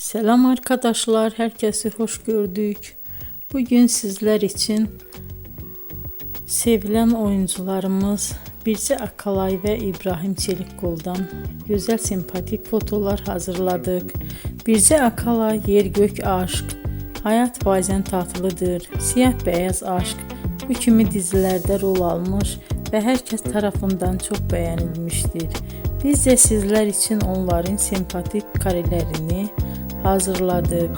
Selam arkadaşlar, herkesi hoş gördük. Bugün sizler için sevilen oyuncularımız Birce Akalay ve İbrahim Çelikkol'dan güzel sempatik fotolar hazırladık. Birce Akalay yer gök aşk, hayat bazen tatlıdır, siyah beyaz aşk bu kimi dizilerde rol almış ve herkes tarafından çok beğenilmiştir. Biz de sizler için onların sempatik karelerini hazırladık.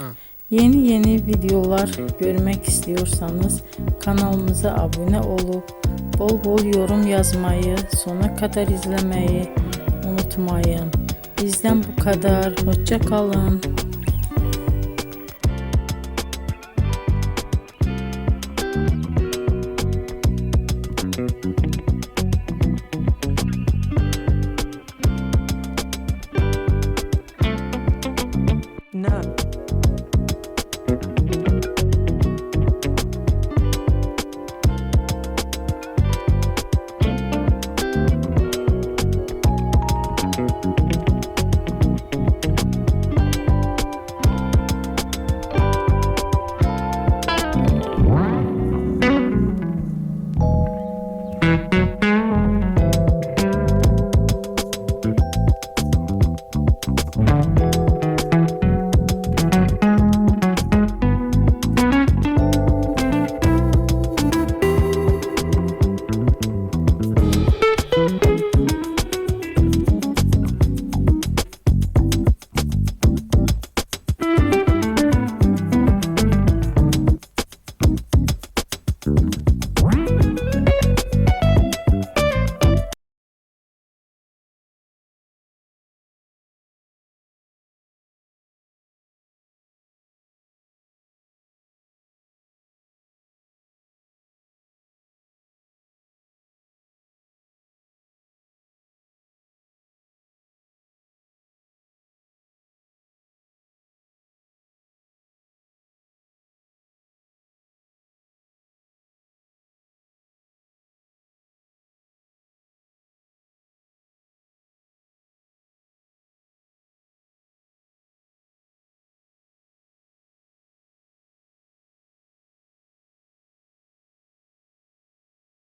Yeni videolar görmek istiyorsanız kanalımıza abone olup bol bol yorum yazmayı, sona kadar izlemeyi unutmayın. Bizden bu kadar. Hoşça kalın.